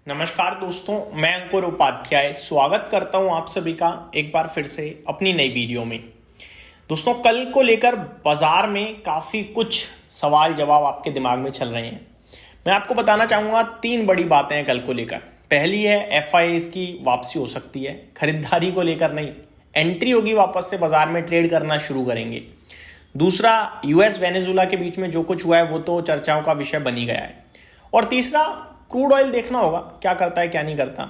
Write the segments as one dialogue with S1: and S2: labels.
S1: नमस्कार दोस्तों, मैं अंकुर उपाध्याय स्वागत करता हूं आप सभी का एक बार फिर से अपनी नई वीडियो में। दोस्तों, कल को लेकर बाजार में काफ़ी कुछ सवाल जवाब आपके दिमाग में चल रहे हैं। मैं आपको बताना चाहूँगा 3 बड़ी बातें हैं कल को लेकर। पहली है एफआईआईज़ की वापसी हो सकती है, खरीदारी को लेकर नहीं, एंट्री होगी, वापस से बाजार में ट्रेड करना शुरू करेंगे। दूसरा, यूएस वेनेजुला के बीच में जो कुछ हुआ है वो तो चर्चाओं का विषय बन ही गया है। और तीसरा, क्रूड ऑयल देखना होगा क्या करता है क्या नहीं करता।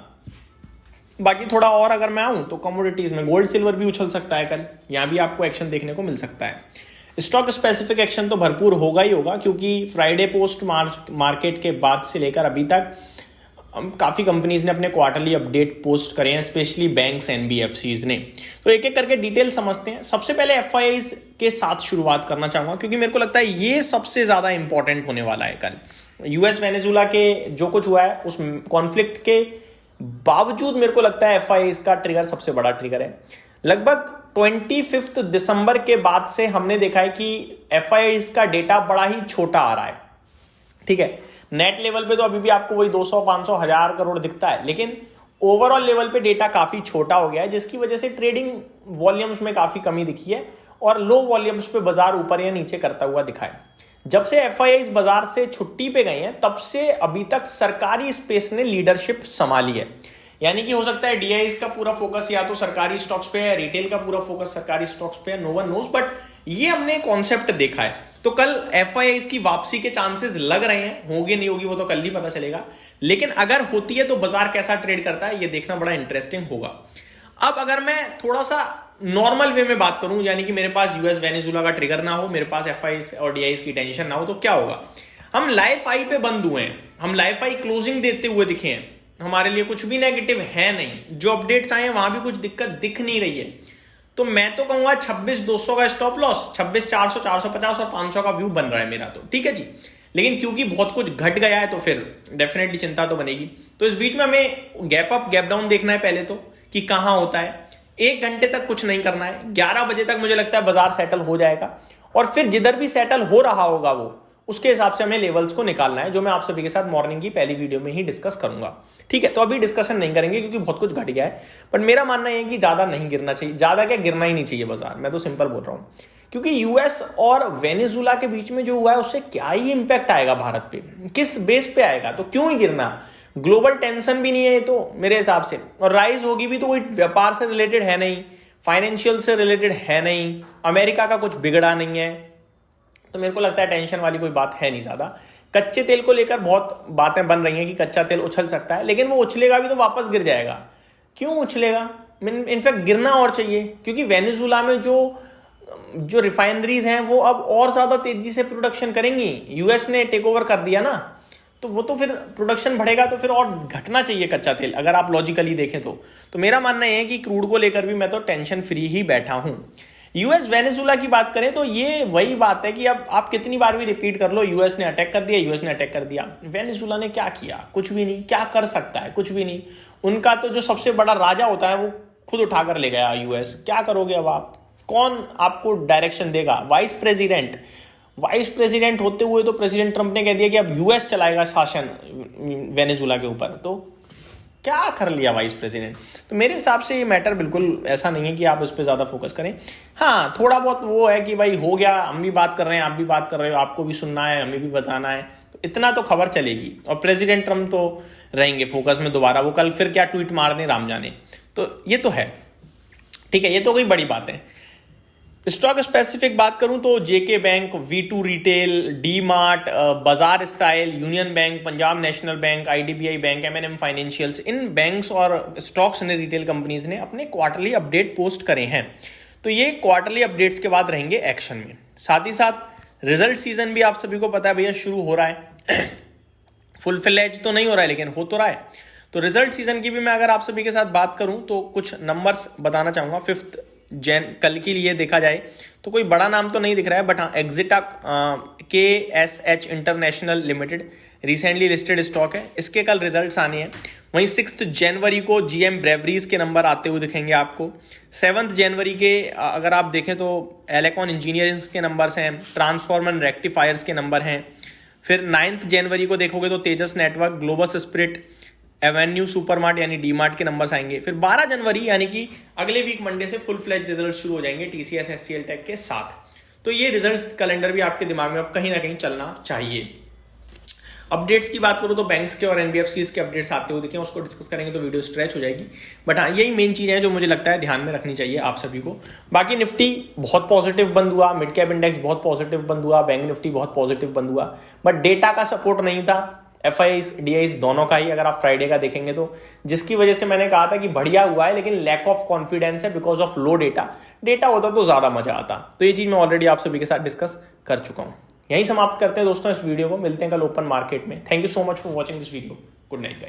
S1: बाकी थोड़ा और अगर मैं आऊं तो कमोडिटीज में गोल्ड सिल्वर भी उछल सकता है, कल यहां भी आपको एक्शन देखने को मिल सकता है। स्टॉक स्पेसिफिक एक्शन तो भरपूर होगा ही होगा, क्योंकि फ्राइडे पोस्ट मार्केट के बाद से लेकर अभी तक काफ़ी कंपनीज ने अपने क्वार्टरली अपडेट पोस्ट करे हैं, स्पेशली बैंक्स एनबीएफसीज ने। तो एक एक करके डिटेल समझते हैं। सबसे पहले एफआईआईज के साथ शुरुआत करना चाहूंगा, क्योंकि मेरे को लगता है ये सबसे ज़्यादा इंपॉर्टेंट होने वाला है कल। यूएस वेनेजुला के जो कुछ हुआ है उस कॉन्फ्लिक्ट के बावजूद मेरे को लगता है एफआईआईज का ट्रिगर सबसे बड़ा ट्रिगर है। लगभग 25 दिसंबर के बाद से हमने देखा है कि एफआईआईज का डेटा बड़ा ही छोटा आ रहा है। ठीक है, नेट लेवल पे तो अभी भी आपको वही 200, 500, 1000 करोड़ दिखता है, लेकिन ओवरऑल लेवल पे डेटा काफी छोटा हो गया है, जिसकी वजह से ट्रेडिंग वॉल्यूम्स में काफी कमी दिखी है और लो वॉल्यूम्स पे बाजार ऊपर या नीचे करता हुआ दिखा है। जब से एफआईआईज बाजार से छुट्टी पे गए हैं तब से अभी तक सरकारी स्पेस ने लीडरशिप संभाली है। यानी कि हो सकता है डीआईज का पूरा फोकस या तो सरकारी स्टॉक्स पे है, रिटेल का पूरा फोकस सरकारी स्टॉक्स पे है, नो वन नोस, बट ये हमने कॉन्सेप्ट देखा है। तो कल एफआईआईज की वापसी के चांसेस लग रहे हैं, होगी नहीं होगी वो तो कल ही पता चलेगा, लेकिन अगर होती है तो बाजार कैसा ट्रेड करता है ये देखना बड़ा इंटरेस्टिंग होगा। अब अगर मैं थोड़ा सा नॉर्मल वे में बात करूं, यानी कि मेरे पास यूएस वेनेजुला का ट्रिगर ना हो, मेरे पास एफआईआईज और डीआईज की टेंशन ना हो, तो क्या होगा। हम लाइफ आई पे बंद हुए हैं, हम लाइफ आई क्लोजिंग देते हुए दिखे हैं, हमारे लिए कुछ भी नेगेटिव है नहीं। जो अपडेट्स आए हैं वहां भी कुछ दिक्कत दिख नहीं रही है। तो मैं तो कहूंगा 26,200 का स्टॉप लॉस, 26,400, 450 और 500 का व्यू बन रहा है मेरा, तो ठीक है जी। लेकिन क्योंकि बहुत कुछ घट गया है तो फिर डेफिनेटली चिंता तो बनेगी। तो इस बीच में हमें गैप अप गैप डाउन देखना है पहले तो, कि कहां होता है। 1 घंटे तक कुछ नहीं करना है, 11 बजे तक मुझे लगता है बाजार सेटल हो जाएगा, और फिर जिधर भी सेटल हो रहा होगा वो उसके हिसाब से हमें लेवल्स को निकालना है, जो मैं आप सभी के साथ मॉर्निंग की पहली वीडियो में ही डिस्कस करूंगा। ठीक है, तो अभी डिस्कशन नहीं करेंगे क्योंकि बहुत कुछ घट गया है, बट मेरा मानना है कि ज्यादा नहीं गिरना चाहिए, ज्यादा क्या गिरना ही नहीं चाहिए बाजार, मैं तो सिंपल बोल रहा हूं। क्योंकि यूएस और वेनेजुला के बीच में जो हुआ है उससे क्या ही इंपैक्ट आएगा भारत पे, किस बेस पे आएगा, तो क्यों ही गिरना। ग्लोबल टेंशन भी नहीं है तो मेरे हिसाब से, और राइज होगी भी तो कोई व्यापार से रिलेटेड है नहीं, फाइनेंशियल से रिलेटेड है नहीं, अमेरिका का कुछ बिगड़ा नहीं है, तो मेरे को लगता है टेंशन वाली कोई बात है नहीं ज्यादा। कच्चे तेल को लेकर बहुत बातें बन रही हैं कि कच्चा तेल उछल सकता है, लेकिन वो उछलेगा भी तो वापस गिर जाएगा। क्यों उछलेगा, इनफैक्ट गिरना और चाहिए, क्योंकि वेनेजुला में जो रिफाइनरीज हैं वो अब और ज्यादा तेजी से प्रोडक्शन करेंगी। यूएस ने टेक ओवर कर दिया ना, तो वो तो फिर प्रोडक्शन बढ़ेगा, तो फिर और घटना चाहिए कच्चा तेल, अगर आप लॉजिकली देखें तो मेरा मानना है कि क्रूड को लेकर भी मैं तो टेंशन फ्री ही बैठा हूं। यूएस वेनेजुला की बात करें तो ये वही बात है कि अब आप कितनी बार भी रिपीट कर लो, यूएस ने अटैक कर दिया, यूएस ने अटैक कर दिया। वेनेजुला ने क्या किया, कुछ भी नहीं। क्या कर सकता है, कुछ भी नहीं। उनका तो जो सबसे बड़ा राजा होता है वो खुद उठाकर ले गया यूएस। क्या करोगे अब आप, कौन आपको डायरेक्शन देगा। वाइस प्रेसिडेंट होते हुए तो प्रेसिडेंट ट्रंप ने कह दिया कि अब यूएस चलाएगा शासन वेनेजुला के ऊपर, तो क्या कर लिया वाइस प्रेसिडेंट। तो मेरे हिसाब से ये मैटर बिल्कुल ऐसा नहीं है कि आप इस पर ज़्यादा फोकस करें। हाँ, थोड़ा बहुत वो है कि भाई हो गया, हम भी बात कर रहे हैं, आप भी बात कर रहे हो, आपको भी सुनना है, हमें भी बताना है, तो इतना तो खबर चलेगी। और प्रेसिडेंट ट्रंप तो रहेंगे फोकस में दोबारा, वो कल फिर क्या ट्वीट मार दें राम जाने, तो ये तो है। ठीक है, ये तो कोई बड़ी बात है। स्टॉक स्पेसिफिक बात करूं तो JK bank, V2 retail, D Mart, Baazar style, union bank, Punjab national bank, IDBI bank, MNM financials, इन बैंक्स और स्टॉक्स ने, रिटेल कंपनीज ने अपने क्वार्टरली अपडेट पोस्ट करे हैं। तो ये क्वार्टरली अपडेट्स के बाद रहेंगे एक्शन में। साथ ही साथ रिजल्ट सीजन भी आप सभी को पता है भैया शुरू हो रहा है। फुल फ्लेज तो नहीं हो रहा है लेकिन हो तो रहा है। तो रिजल्ट सीजन की भी मैं अगर आप सभी के साथ बात करूं तो कुछ नंबर्स बताना चाहूंगा। 5 जैन कल के लिए देखा जाए तो कोई बड़ा नाम तो नहीं दिख रहा है, बट हाँ, एग्जिटा KSH international limited recently listed stock है, इसके कल रिजल्ट्स आने हैं। वहीं 6 जनवरी को GM ब्रेवरीज के नंबर आते हुए दिखेंगे आपको। 7 जनवरी के अगर आप देखें तो एलेकॉन इंजीनियरिंग के नंबर्स हैं, ट्रांसफॉर्मर रेक्टिफायर्स के नंबर हैं। फिर 9 जनवरी को देखोगे तो Tejas network, Globus spirit, avenue supermart यानी डी मार्ट के नंबर्स आएंगे। फिर 12 जनवरी यानी कि अगले वीक मंडे से फुल फ्लैज रिजल्ट शुरू हो जाएंगे TCS SCL टेक के साथ। तो ये रिजल्ट्स कैलेंडर भी आपके दिमाग में अब कहीं ना कहीं चलना चाहिए। अपडेट्स की बात करूँ तो बैंक्स के और NBFCs के अपडेट्स आते हुए देखें, उसको डिस्कस करेंगे तो वीडियो स्ट्रेच हो जाएगी। बट हाँ, यही मेन चीज़ है जो मुझे लगता है ध्यान में रखनी चाहिए आप सभी को। बाकी निफ्टी बहुत पॉजिटिव बंद हुआ, मिड कैप इंडेक्स बहुत पॉजिटिव बंद हुआ, बैंक निफ्टी बहुत पॉजिटिव बंद हुआ, बट डेटा का सपोर्ट नहीं था। FIs DIs दोनों का ही अगर आप फ्राइडे का देखेंगे तो, जिसकी वजह से मैंने कहा था कि बढ़िया हुआ है लेकिन लैक ऑफ कॉन्फिडेंस है बिकॉज ऑफ लो डेटा होता तो ज्यादा मजा आता। तो ये चीज मैं ऑलरेडी आप सभी के साथ डिस्कस कर चुका हूं। यहीं समाप्त करते हैं दोस्तों इस वीडियो को, मिलते हैं कल ओपन मार्केट में। Thank you so much for watching this video. Good night guys.